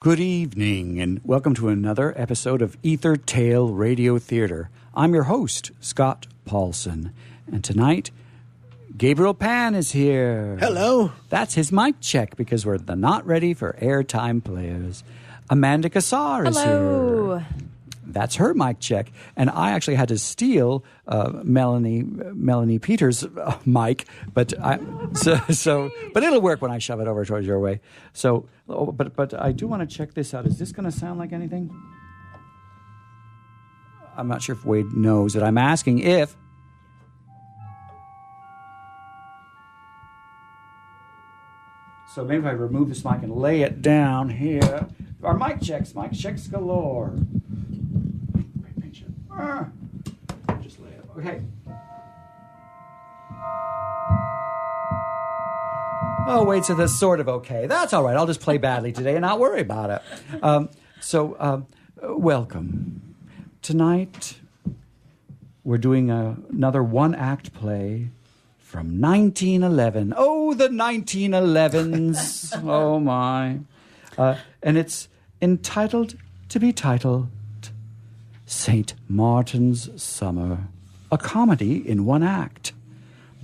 Good evening, and welcome to another episode of Ether Tale Radio Theater. I'm your host, Scott Paulson, and tonight, Gabriel Pan is here. Hello. That's his mic check, because we're the not ready for airtime players. Amanda Qassar is here. That's her mic check, and I actually had to steal Melanie Peters' mic, but but it'll work when I shove it over towards your way. So, but I do want to check this out. Is this going to sound like anything? I'm not sure if Wade knows that I'm asking if. So maybe if I remove this mic and lay it down here. Our mic checks galore. Just lay it. Okay. Oh, wait, so that's sort of okay. That's all right. I'll just play badly today and not worry about it. Welcome. Tonight, we're doing another one-act play from 1911. Oh, the 1911s. Oh, my. And it's entitled to be titled St. Martin's Summer, a comedy in one act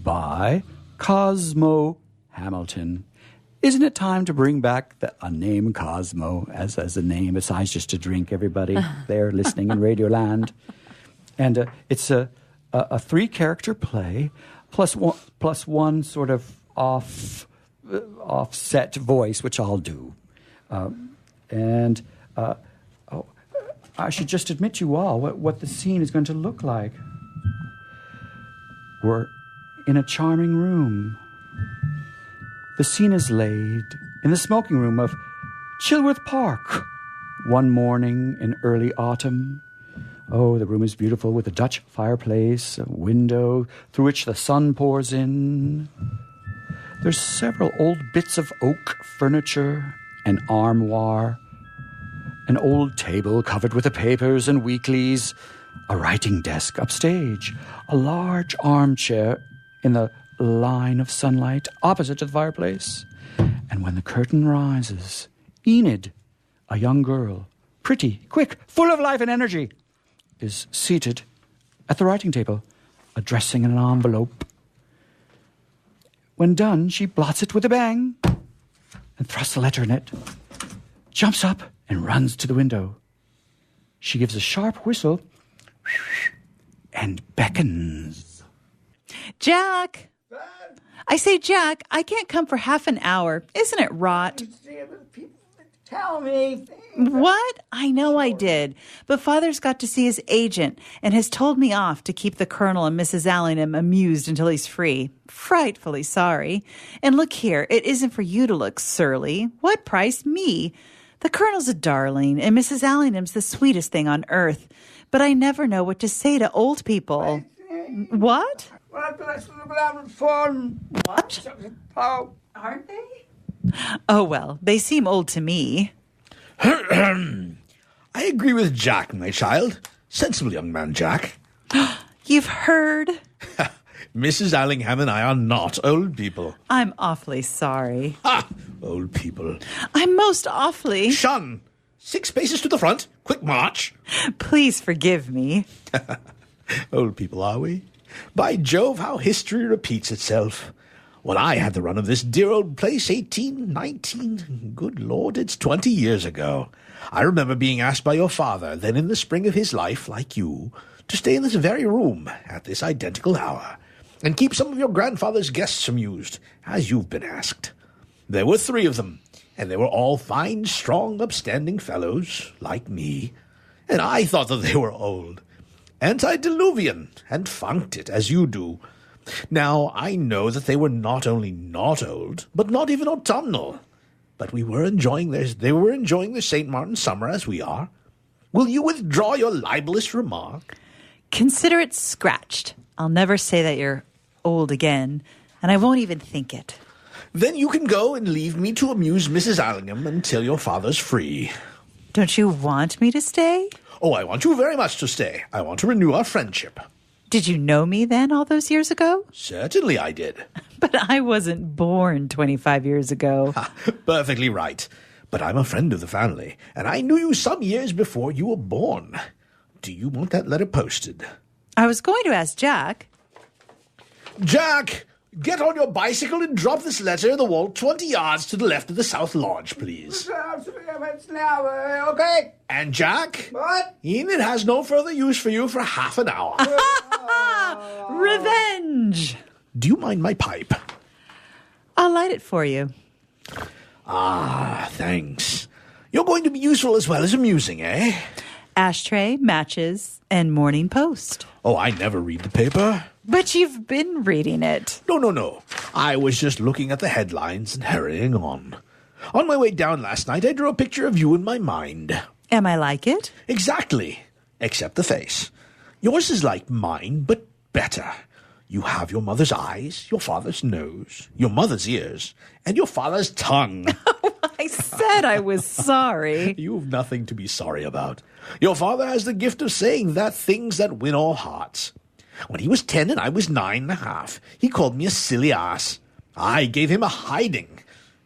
by Cosmo Hamilton. Isn't it time to bring back a name Cosmo as a name besides just a drink, everybody there listening in Radioland? And it's a three-character play plus one sort of offset voice, which I'll do. I should just admit you all what the scene is going to look like. We're in a charming room. The scene is laid in the smoking room of Chilworth Park. One morning in early autumn. Oh, the room is beautiful with a Dutch fireplace, a window through which the sun pours in. There's several old bits of oak furniture, an armoire, an old table covered with the papers and weeklies, a writing desk upstage, a large armchair in the line of sunlight opposite to the fireplace. And when the curtain rises, Enid, a young girl, pretty, quick, full of life and energy, is seated at the writing table, addressing an envelope. When done, she blots it with a bang and thrusts a letter in it, jumps up and runs to the window. She gives a sharp whistle and beckons. Jack! I say, Jack, I can't come for half an hour. Isn't it rot? Tell me. What? I know I did. But Father's got to see his agent and has told me off to keep the Colonel and Mrs. Allingham amused until he's free. Frightfully sorry. And look here, it isn't for you to look surly. What price? Me. The Colonel's a darling, and Mrs. Allingham's the sweetest thing on earth. But I never know what to say to old people. What? What? Aren't they? Oh, well, they seem old to me. I agree with Jack, my child. Sensible young man, Jack. You've heard? Mrs. Allingham and I are not old people. I'm awfully sorry. Ha! Old people. I'm most awfully... Shun! 6 paces to the front. Quick march. Please forgive me. Old people, are we? By Jove, how history repeats itself. When I had the run of this dear old place, 1819, good Lord, it's 20 years ago. I remember being asked by your father, then in the spring of his life, like you, to stay in this very room at this identical hour, and keep some of your grandfather's guests amused, as you've been asked. There were 3 of them, and they were all fine, strong, upstanding fellows, like me, and I thought that they were old. Antediluvian, and funked it, as you do. Now, I know that they were not only not old, but not even autumnal. But they were enjoying their St. Martin's summer as we are. Will you withdraw your libelous remark? Consider it scratched. I'll never say that you're old again, and I won't even think it. Then you can go and leave me to amuse Mrs. Allingham until your father's free. Don't you want me to stay? Oh, I want you very much to stay. I want to renew our friendship. Did you know me then all those years ago? Certainly I did. But I wasn't born 25 years ago. Perfectly right. But I'm a friend of the family, and I knew you some years before you were born. Do you want that letter posted? I was going to ask Jack. Jack, get on your bicycle and drop this letter in the wall 20 yards to the left of the South Lodge, please. Okay. And Jack? What? Enid has no further use for you for half an hour. Revenge! Do you mind my pipe? I'll light it for you. Ah, thanks. You're going to be useful as well as amusing, eh? Ashtray, matches, and Morning Post. Oh, I never read the paper. But you've been reading it. No. I was just looking at the headlines and hurrying on. On my way down last night, I drew a picture of you in my mind. Am I like it? Exactly. Except the face. Yours is like mine, but better. You have your mother's eyes, your father's nose, your mother's ears, and your father's tongue. I said I was sorry. You've nothing to be sorry about. Your father has the gift of saying that things that win all hearts. When he was 10 and I was 9.5, he called me a silly ass. I gave him a hiding,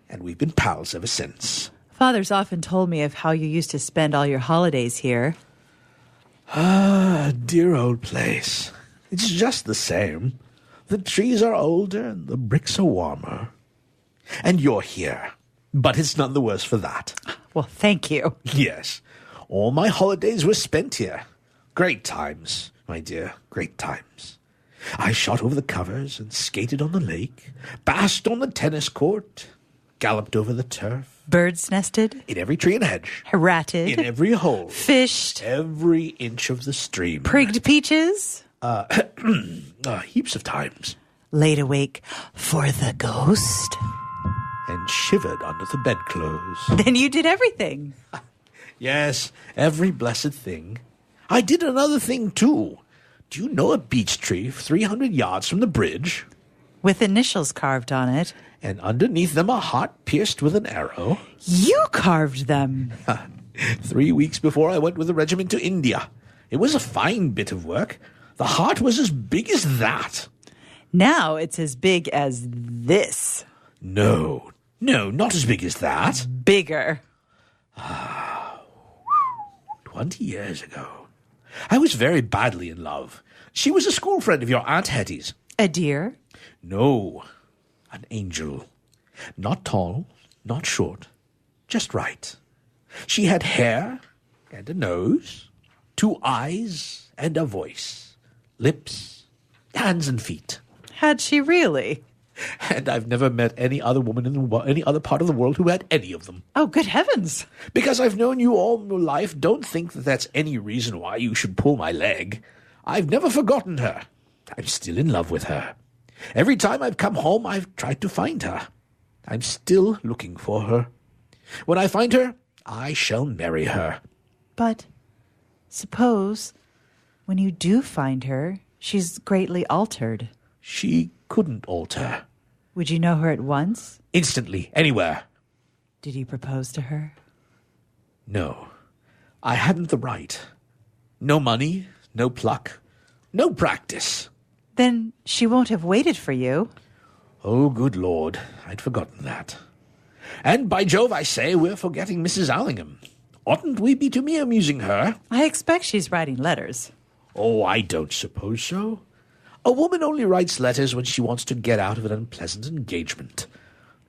and we've been pals ever since. Father's often told me of how you used to spend all your holidays here. Ah, dear old place. It's just the same. The trees are older and the bricks are warmer. And you're here. But it's none the worse for that. Well, thank you. Yes. All my holidays were spent here. Great times, my dear, great times. I shot over the covers and skated on the lake, basked on the tennis court, galloped over the turf. Birds nested. In every tree and hedge. Ratted. In every hole. Fished. Every inch of the stream. Prigged peaches. Heaps of times. Laid awake for the ghost. And shivered under the bedclothes. Then you did everything. Yes, every blessed thing. I did another thing, too. Do you know a beech tree 300 yards from the bridge? With initials carved on it. And underneath them a heart pierced with an arrow? You carved them. 3 weeks before I went with the regiment to India. It was a fine bit of work. The heart was as big as that. Now it's as big as this. No, not as big as that. Bigger. 20 years ago. I was very badly in love. She was a school friend of your Aunt Hetty's. A deer? No, an angel. Not tall, not short, just right. She had hair and a nose, 2 eyes and a voice, lips, hands and feet. Had she really? And I've never met any other woman in any other part of the world who had any of them. Oh, good heavens. Because I've known you all your life, don't think that that's any reason why you should pull my leg. I've never forgotten her. I'm still in love with her. Every time I've come home, I've tried to find her. I'm still looking for her. When I find her, I shall marry her. But suppose when you do find her, she's greatly altered. She couldn't alter. Would you know her at once? Instantly, anywhere. Did you propose to her? No, I hadn't the right. No money, no pluck, no practice. Then she won't have waited for you. Oh, good Lord, I'd forgotten that. And by Jove, I say, we're forgetting Mrs. Allingham. Oughtn't we be to me amusing her? I expect she's writing letters. Oh, I don't suppose so. A woman only writes letters when she wants to get out of an unpleasant engagement.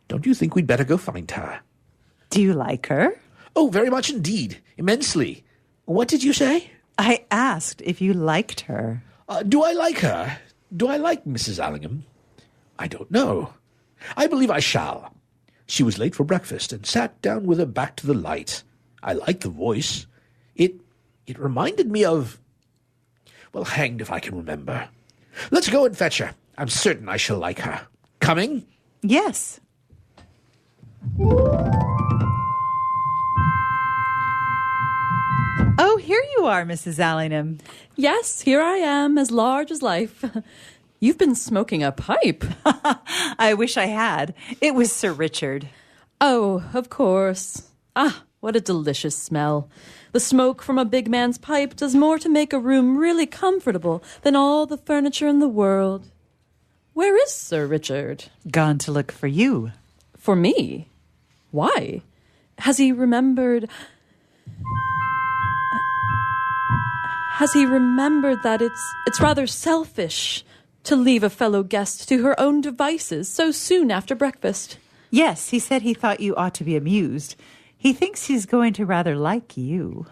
Don't you think we'd better go find her? Do you like her? Oh, very much indeed. Immensely. What did you say? I asked if you liked her. Do I like her? Do I like Mrs. Allingham? I don't know. I believe I shall. She was late for breakfast and sat down with her back to the light. I liked the voice. It reminded me of... Well, hanged if I can remember. Let's go and fetch her. I'm certain I shall like her. Coming? Yes. Oh, here you are, Mrs. Allingham. Yes, here I am, as large as life. You've been smoking a pipe. I wish I had. It was Sir Richard. Oh, of course. Ah, what a delicious smell. The smoke from a big man's pipe does more to make a room really comfortable than all the furniture in the world. Where is Sir Richard? Gone to look for you. For me? Why? Has he remembered that it's rather selfish to leave a fellow guest to her own devices so soon after breakfast? Yes, he said he thought you ought to be amused. He thinks he's going to rather like you.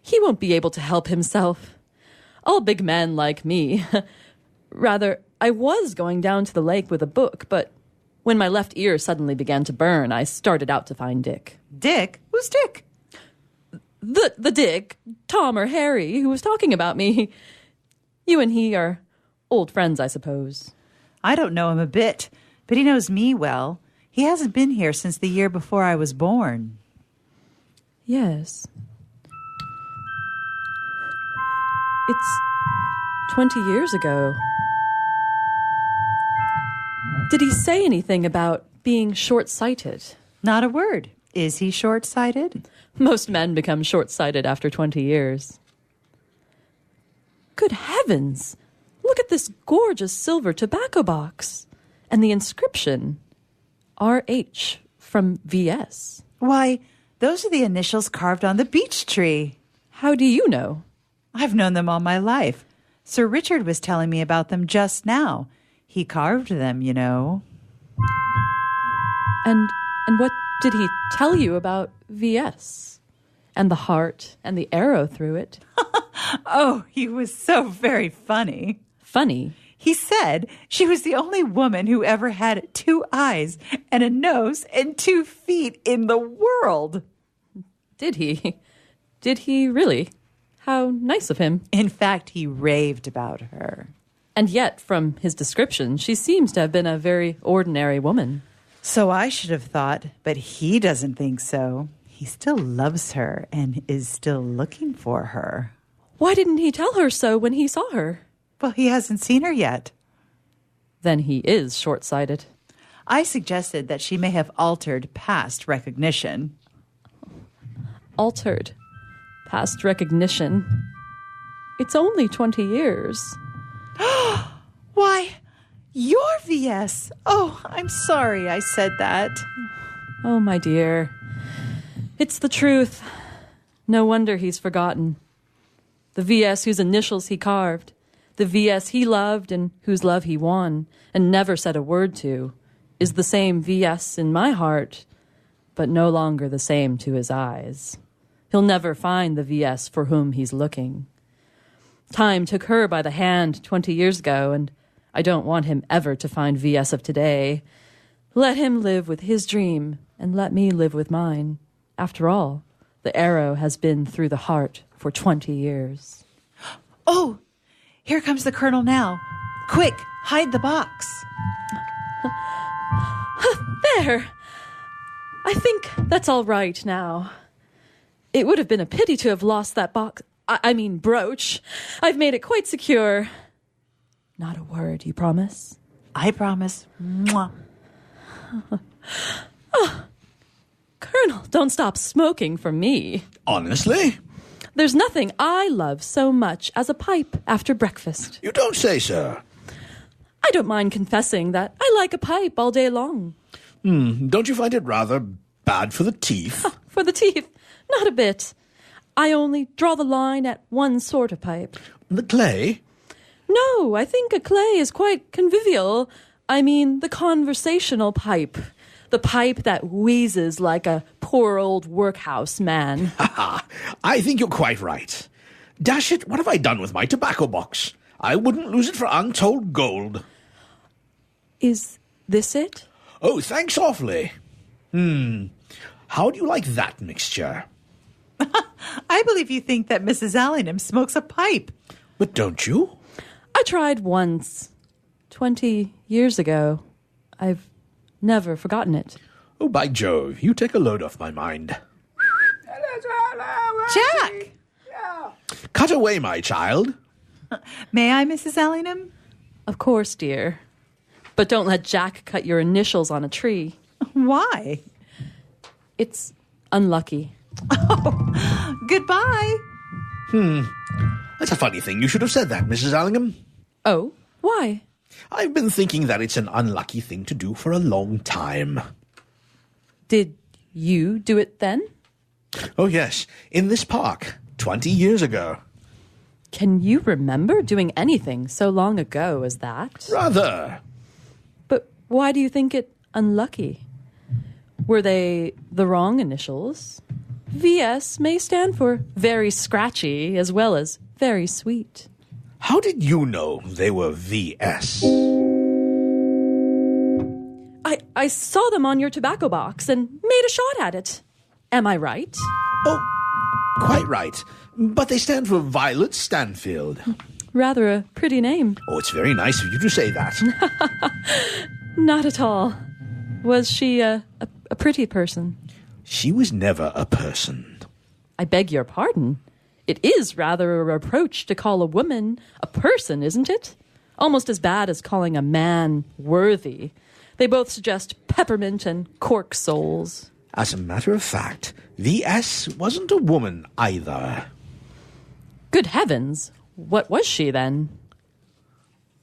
He won't be able to help himself. All big men like me. Rather, I was going down to the lake with a book, but when my left ear suddenly began to burn, I started out to find Dick. Dick? Who's Dick? The Dick, Tom or Harry, who was talking about me. You and he are old friends, I suppose. I don't know him a bit, but he knows me well. He hasn't been here since the year before I was born. Yes. It's 20 years ago. Did he say anything about being short-sighted? Not a word. Is he short-sighted? Most men become short-sighted after 20 years. Good heavens! Look at this gorgeous silver tobacco box. And the inscription, R.H. from V.S. Why, those are the initials carved on the beech tree. How do you know? I've known them all my life. Sir Richard was telling me about them just now. He carved them, you know. And what did he tell you about V.S. and the heart and the arrow through it? Oh, he was so very funny. Funny? He said she was the only woman who ever had 2 eyes and a nose and 2 feet in the world. Did he? Did he really? How nice of him. In fact, he raved about her. And yet, from his description, she seems to have been a very ordinary woman. So I should have thought, but he doesn't think so. He still loves her and is still looking for her. Why didn't he tell her so when he saw her? Well, he hasn't seen her yet. Then he is short-sighted. I suggested that she may have altered past recognition. Altered past recognition. It's only 20 years. Why, you're V.S. Oh, I'm sorry I said that. Oh, my dear. It's the truth. No wonder he's forgotten. The V.S. whose initials he carved. The V.S. he loved and whose love he won and never said a word to is the same V.S. in my heart, but no longer the same to his eyes. He'll never find the V.S. for whom he's looking. Time took her by the hand 20 years ago, and I don't want him ever to find V.S. of today. Let him live with his dream, and let me live with mine. After all, the arrow has been through the heart for 20 years. Oh, here comes the Colonel now. Quick, hide the box. There! I think that's all right now. It would have been a pity to have lost that box. I mean, brooch. I've made it quite secure. Not a word, you promise? I promise. Mwah. Oh, Colonel, don't stop smoking for me. Honestly? There's nothing I love so much as a pipe after breakfast. You don't say so. I don't mind confessing that I like a pipe all day long. Don't you find it rather bad for the teeth? For the teeth? Not a bit. I only draw the line at one sort of pipe. The clay? No, I think a clay is quite convivial. I mean, the conversational pipe. The pipe that wheezes like a poor old workhouse man. I think you're quite right. Dash it, what have I done with my tobacco box? I wouldn't lose it for untold gold. Is this it? Oh, thanks awfully. How do you like that mixture? I believe you think that Mrs. Allingham smokes a pipe. But don't you? I tried once. 20 years ago. I've never forgotten it. Oh, by Jove, you take a load off my mind. Jack! Cut away, my child. May I, Mrs. Allingham? Of course, dear. But don't let Jack cut your initials on a tree. Why? It's unlucky. Oh, goodbye. That's a funny thing. You should have said that, Mrs. Allingham. Oh, why? I've been thinking that it's an unlucky thing to do for a long time. Did you do it then? Oh, yes, in this park, 20 years ago. Can you remember doing anything so long ago as that? Rather. But why do you think it unlucky? Were they the wrong initials? VS may stand for very scratchy as well as very sweet. How did you know they were VS? I saw them on your tobacco box and made a shot at it. Am I right? Oh, quite right. But they stand for Violet Stanfield. Rather a pretty name. Oh, it's very nice of you to say that. Not at all. Was she a pretty person? She was never a person. I beg your pardon. It is rather a reproach to call a woman a person, isn't it? Almost as bad as calling a man worthy. They both suggest peppermint and cork soles. As a matter of fact, VS wasn't a woman either. Good heavens, what was she then?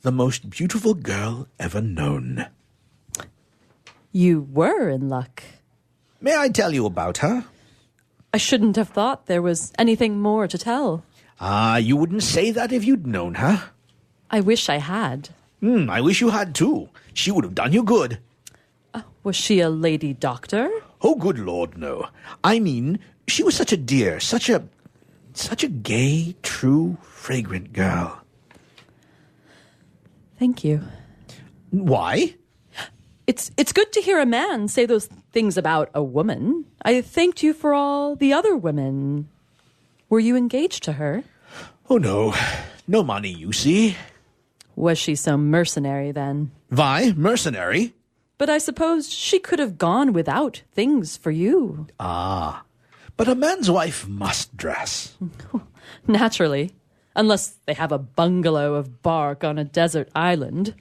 The most beautiful girl ever known. You were in luck. May I tell you about her? I shouldn't have thought there was anything more to tell. You wouldn't say that if you'd known her. I wish I had. I wish you had too. She would have done you good. Was she a lady doctor? Oh, good Lord, no. I mean, she was such a dear, such a gay, true, fragrant girl. Thank you. Why? It's good to hear a man say those things about a woman. I thanked you for all the other women. Were you engaged to her? Oh, no. No money, you see. Was she so mercenary then? Why, mercenary? But I suppose she could have gone without things for you. Ah, but a man's wife must dress. Naturally. Unless they have a bungalow of bark on a desert island.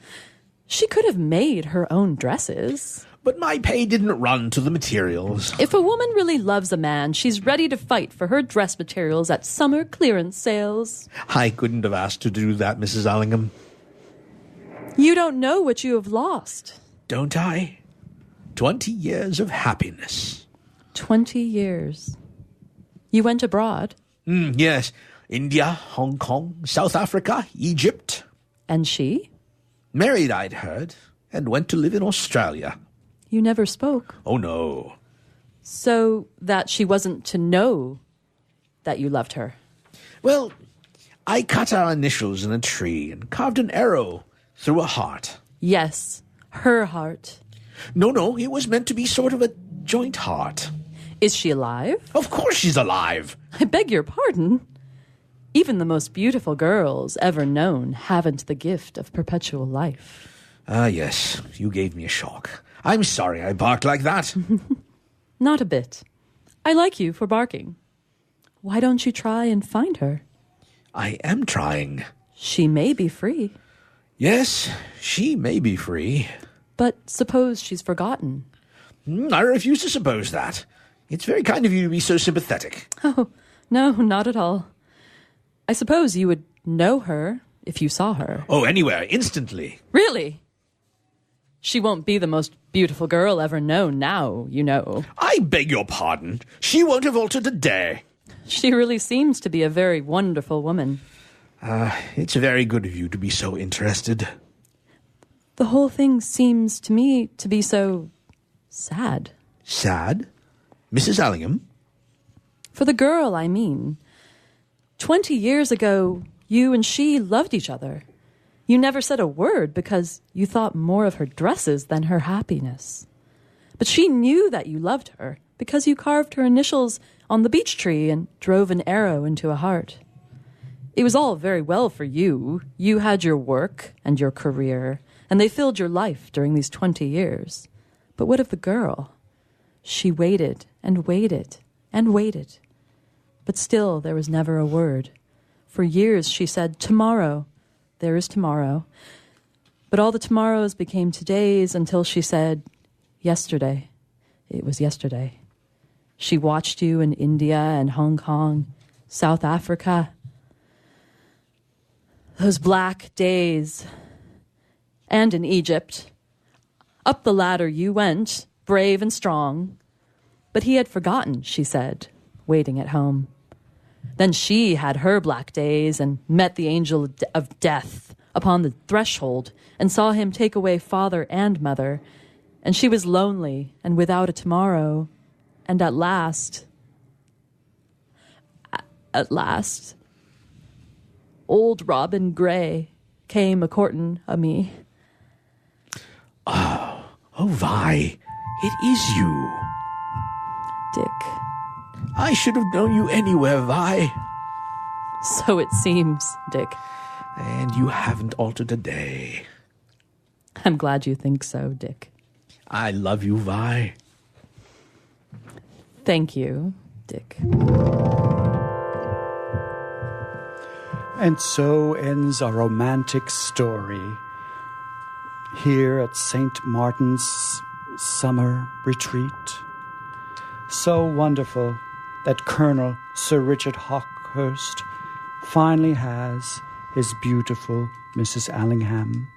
She could have made her own dresses. But my pay didn't run to the materials. If a woman really loves a man, she's ready to fight for her dress materials at summer clearance sales. I couldn't have asked her to do that, Mrs. Allingham. You don't know what you have lost. Don't I? 20 years of happiness. 20 years. You went abroad? Yes. India, Hong Kong, South Africa, Egypt. And she? Married, I'd heard, and went to live in Australia. You never spoke. Oh, no. So that she wasn't to know that you loved her? Well, I cut our initials in a tree and carved an arrow through a heart. Yes, her heart. No, it was meant to be sort of a joint heart. Is she alive? Of course she's alive. I beg your pardon. Even the most beautiful girls ever known haven't the gift of perpetual life. Ah, yes, you gave me a shock. I'm sorry I barked like that. Not a bit. I like you for barking. Why don't you try and find her? I am trying. She may be free. Yes, she may be free. But suppose she's forgotten. I refuse to suppose that. It's very kind of you to be so sympathetic. Oh, no, not at all. I suppose you would know her if you saw her. Oh, anywhere, instantly. Really? She won't be the most beautiful girl ever known now, you know. I beg your pardon. She won't have altered a day. She really seems to be a very wonderful woman. It's very good of you to be so interested. The whole thing seems to me to be so sad. Sad? Mrs. Allingham? For the girl, I mean. 20 years ago, you and she loved each other. You never said a word because you thought more of her dresses than her happiness. But she knew that you loved her because you carved her initials on the beech tree and drove an arrow into a heart. It was all very well for you. You had your work and your career, and they filled your life during these 20 years. But what of the girl? She waited and waited and waited. But still there was never a word. For years she said, tomorrow. There is tomorrow. But all the tomorrows became todays until she said, yesterday. It was yesterday. She watched you in India and Hong Kong, South Africa. Those black days. And in Egypt. Up the ladder you went, brave and strong. but he had forgotten, she said, waiting at home. Then she had her black days and met the angel of death upon the threshold and saw him take away father and mother. And she was lonely and without a tomorrow. And at last, old Robin Gray came a-courtin' o' me. Oh, Vi, it is you. Dick. I should have known you anywhere, Vi. So it seems, Dick. And you haven't altered a day. I'm glad you think so, Dick. I love you, Vi. Thank you, Dick. And so ends our romantic story here at St. Martin's summer retreat. So wonderful that Colonel Sir Richard Hawkhurst finally has his beautiful Mrs. Allingham,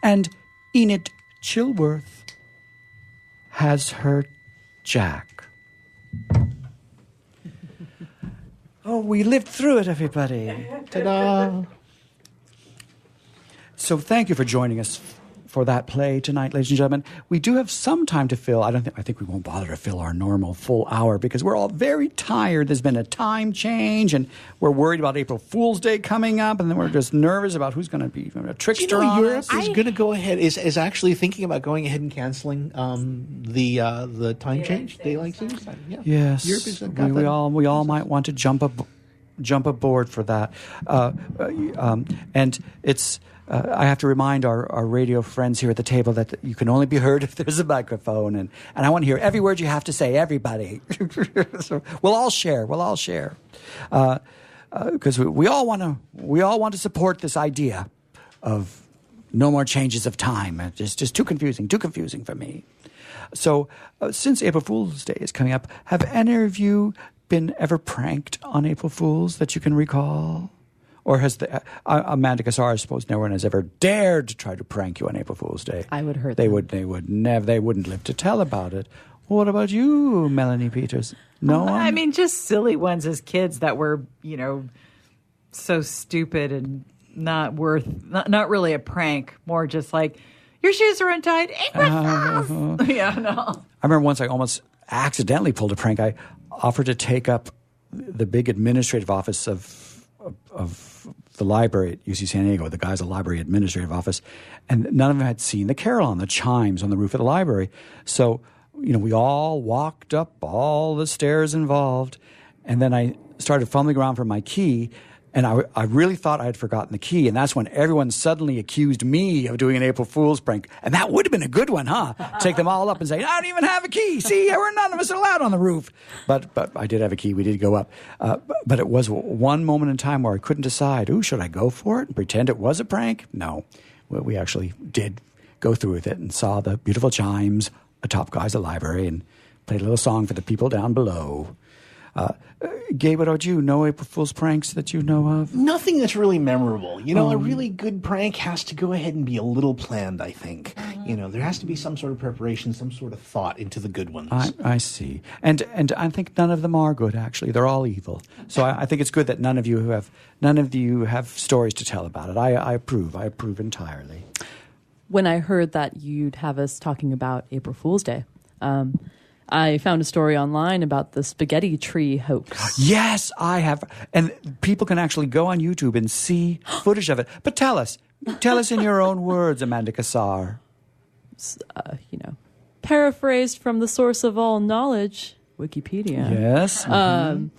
and Enid Chilworth has her Jack. Oh, we lived through it, everybody. Ta-da! So thank you for joining us for that play tonight, ladies and gentlemen. We do have some time to fill. I think we won't bother to fill our normal full hour because we're all very tired. There's been a time change, and we're worried about April Fool's Day coming up, and then we're just nervous about who's going to be a trickster on Europe us. is going to go ahead, is actually thinking about going ahead and canceling the time change, daylight savings time. Yeah. Yes, Europe is we all might want to jump aboard for that, and it's. I have to remind our radio friends here at the table that you can only be heard if there's a microphone, and I want to hear every word you have to say, everybody. So we'll all share. Because we all want to support this idea of no more changes of time. It's just too confusing for me. So since April Fool's Day is coming up, have any of you been ever pranked on April Fools that you can recall? Or has Amanda Qassar, I suppose, no one has ever dared to try to prank you on April Fool's Day. I would hurt them. They wouldn't live to tell about it. What about you, Melanie Peters? No one? I mean, just silly ones as kids that were, so stupid and not really a prank. More just like, your shoes are untied. Yeah, no. I remember once I almost accidentally pulled a prank. I offered to take up the big administrative office of the library at UC San Diego, the guys at the library administrative office, and none of them had seen the carol on the chimes on the roof of the library. So, we all walked up all the stairs involved, and then I started fumbling around for my key, and I really thought I had forgotten the key, and that's when everyone suddenly accused me of doing an April Fool's prank. And that would have been a good one, huh? Take them all up and say, I don't even have a key. See, none of us are allowed on the roof. But I did have a key. We did go up. But it was one moment in time where I couldn't decide, should I go for it and pretend it was a prank? No. We actually did go through with it and saw the beautiful chimes atop guys at the library and played a little song for the people down below. Gabe, what about you? No April Fool's pranks that you know of? Nothing that's really memorable. A really good prank has to go ahead and be a little planned, I think. There has to be some sort of preparation, some sort of thought into the good ones. I see. And I think none of them are good, actually. They're all evil. So I think it's good that none of you have stories to tell about it. I approve. I approve entirely. When I heard that you'd have us talking about April Fool's Day, I found a story online about the spaghetti tree hoax. Yes, I have. And people can actually go on YouTube and see footage of it. But tell us in your own words, Amanda Qassar. Paraphrased from the source of all knowledge, Wikipedia. Yes. Mm-hmm.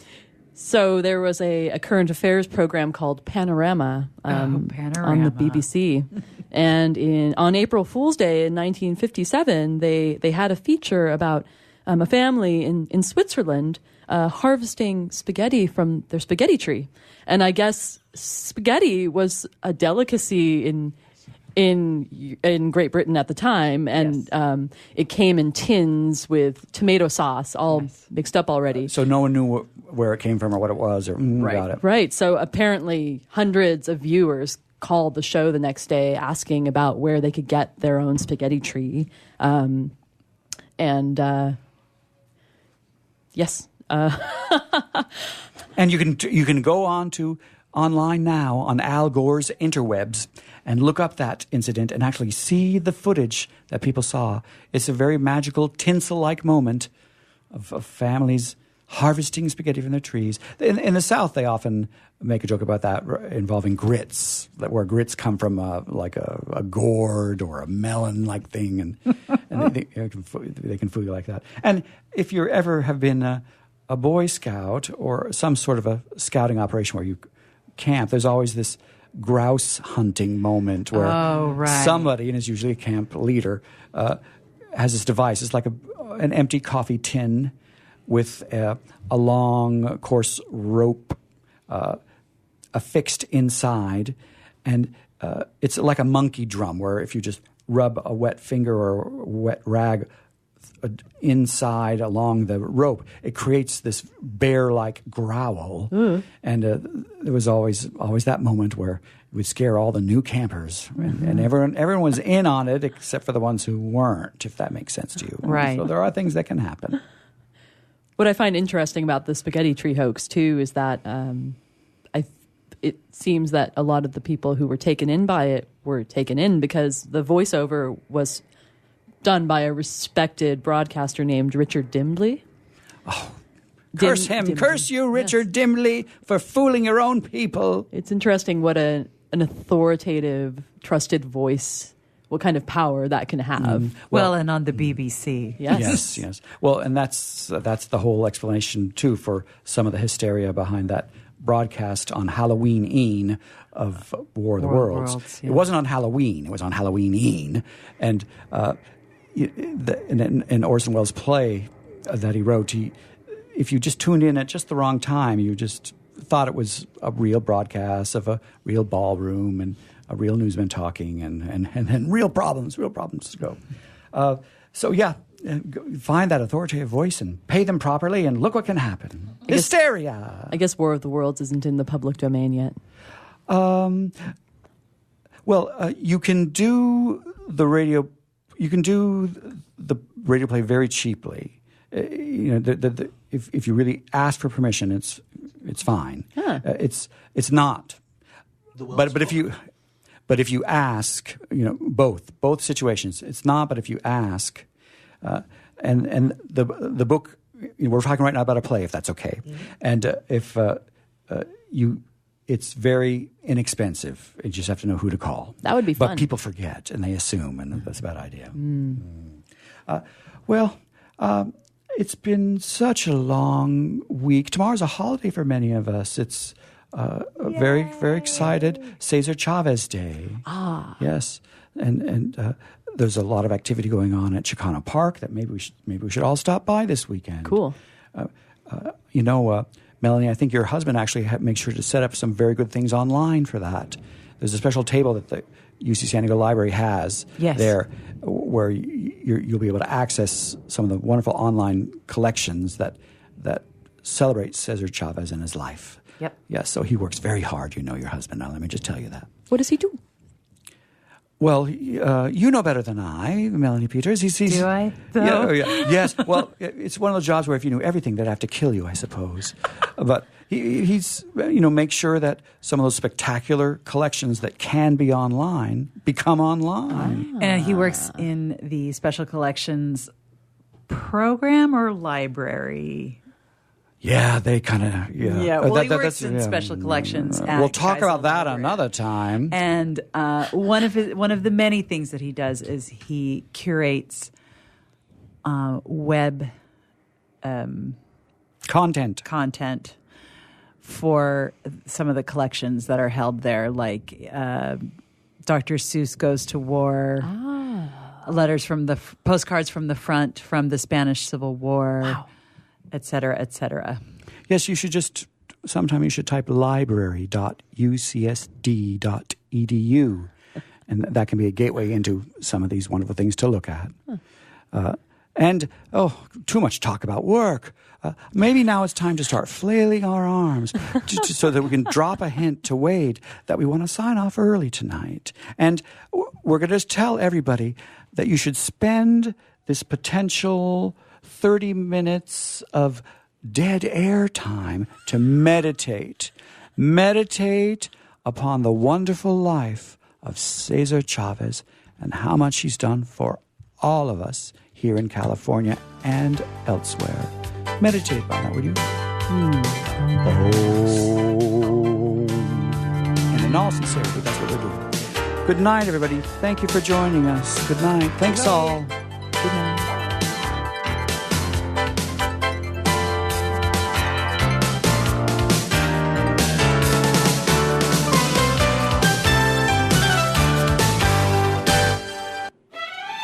So there was a current affairs program called Panorama, Panorama. on the BBC. And on April Fool's Day in 1957, they had a feature about a family in Switzerland harvesting spaghetti from their spaghetti tree. And I guess spaghetti was a delicacy in Great Britain at the time, and yes. It came in tins with tomato sauce all mixed up already. So no one knew where it came from or what it was. Or got it. Right. So apparently hundreds of viewers called the show the next day asking about where they could get their own spaghetti tree. Yes. And you can go on to online now on Al Gore's interwebs and look up that incident and actually see the footage that people saw. It's a very magical, tinsel-like moment of families harvesting spaghetti from their trees. In the South, they often make a joke about that involving grits, where grits come from like a gourd or a melon-like thing, and they can fool you like that. And if you ever have been a Boy Scout or some sort of a scouting operation where you camp, there's always this grouse hunting moment where somebody, and it's usually a camp leader, has this device. It's like an empty coffee tin with a long, coarse rope affixed inside, and it's like a monkey drum where if you just rub a wet finger or a wet rag inside along the rope, it creates this bear-like growl. And there was always that moment where it would scare all the new campers, and everyone was in on it except for the ones who weren't, if that makes sense to you. Right. So there are things that can happen. What I find interesting about the spaghetti tree hoax, too, is that it seems that a lot of the people who were taken in by it were taken in because the voiceover was done by a respected broadcaster named Richard Dimbley. Oh, curse him. Curse you, Richard Dimbley, for fooling your own people. It's interesting what an authoritative, trusted voice, what kind of power that can have. Well, and on the BBC. Yes. Well, and that's the whole explanation, too, for some of the hysteria behind that broadcast on Halloween-een of War of the Worlds. Yeah. It wasn't on Halloween. It was on Halloween-een. And in Orson Welles' play that he wrote, if you just tuned in at just the wrong time, you just thought it was a real broadcast of a real ballroom and a real newsman talking and real problems to go. Find that authoritative voice and pay them properly, and look what can happen. Hysteria. I guess War of the Worlds isn't in the public domain yet. You can do the radio. You can do the radio play very cheaply. If you really ask for permission, it's fine. Huh. It's not. But if you ask, both situations, it's not. But if you ask, and the book, we're talking right now about a play, if that's okay, and if it's very inexpensive. You just have to know who to call. That would be fun. But people forget and they assume, and that's a bad idea. It's been such a long week. Tomorrow's a holiday for many of us. It's very, very excited. Cesar Chavez Day. Yes, and there's a lot of activity going on at Chicano Park that maybe we should all stop by this weekend. Cool. Melanie, I think your husband actually makes sure to set up some very good things online for that. There's a special table that the UC San Diego Library has there where you'll be able to access some of the wonderful online collections that celebrate Cesar Chavez and his life. Yep. Yes, so he works very hard, your husband. Now, let me just tell you that. What does he do? Well, you know better than I, Melanie Peters. Do I? Though? Yes. Well, it's one of those jobs where if you knew everything, they'd have to kill you, I suppose. But he's makes sure that some of those spectacular collections that can be online become online. And he works in the special collections program or library. Yeah, they kind of, Yeah, well, he works in special collections. We'll talk about that another time. And one of the many things that he does is he curates web content for some of the collections that are held there, like Dr. Seuss Goes to War, letters from the postcards from the front from the Spanish Civil War. Wow. Et cetera, et cetera. Yes, sometime you should type library.ucsd.edu, and that can be a gateway into some of these wonderful things to look at. Too much talk about work. Maybe now it's time to start flailing our arms so that we can drop a hint to Wade that we want to sign off early tonight. And we're going to just tell everybody that you should spend this potential 30 minutes of dead air time to meditate. Meditate upon the wonderful life of Cesar Chavez and how much he's done for all of us here in California and elsewhere. Meditate on that, would you? Oh. And in all sincerity, that's what we're doing. Good night, everybody. Thank you for joining us. Good night. Thanks all. Good night.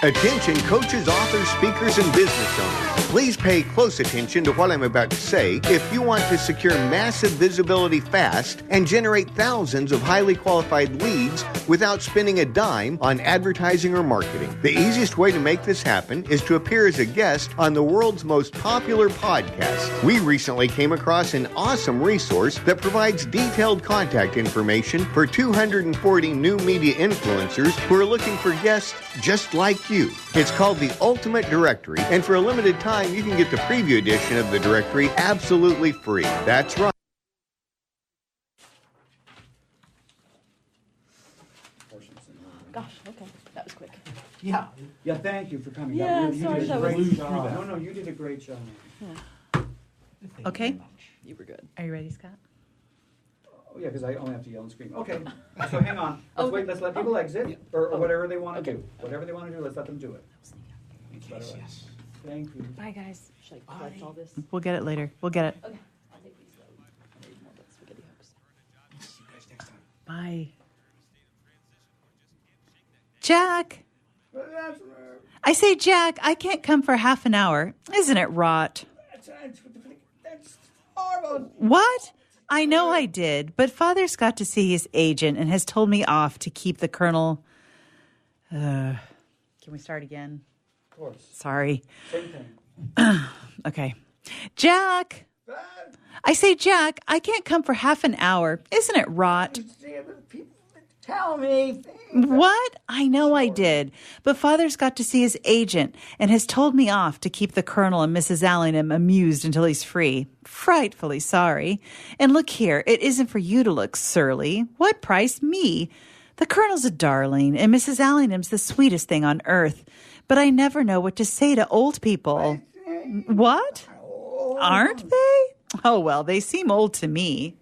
Attention coaches, authors, speakers, and business owners. Please pay close attention to what I'm about to say if you want to secure massive visibility fast and generate thousands of highly qualified leads without spending a dime on advertising or marketing. The easiest way to make this happen is to appear as a guest on the world's most popular podcast. We recently came across an awesome resource that provides detailed contact information for 240 new media influencers who are looking for guests just like you. It's called the Ultimate Directory, and for a limited time, you can get the preview edition of the directory absolutely free. That's right. Gosh, okay. That was quick. Yeah, thank you for coming. Yeah, you sorry, did a that great was- job. No, you did a great job. Okay. You were good. Are you ready, Scott? Oh, yeah, because I only have to yell and scream. Okay, so hang on. Let's wait. Let's let people exit, or whatever they want to do. Whatever they want to do, let's let them do it. Yes. Thank you. Bye, guys. Should I collect all this? We'll get it later. We'll get it. Okay. I'll take these, though. I need more spaghetti hooks. See you guys next time. Bye. Jack! I say, Jack, I can't come for half an hour. Isn't it rot? That's horrible. What? I know I did, but Father's got to see his agent and has told me off to keep the Colonel. Can we start again? Of course. Sorry. Same thing. Okay. Jack! I say, Jack, I can't come for half an hour. Isn't it rot? Tell me. What? I know I did, but Father's got to see his agent and has told me off to keep the Colonel and Mrs. Allingham amused until he's free. Frightfully sorry. And look here, it isn't for you to look surly. What price? Me. The Colonel's a darling, and Mrs. Allingham's the sweetest thing on earth. But I never know what to say to old people. What? Aren't they? Oh, well, they seem old to me.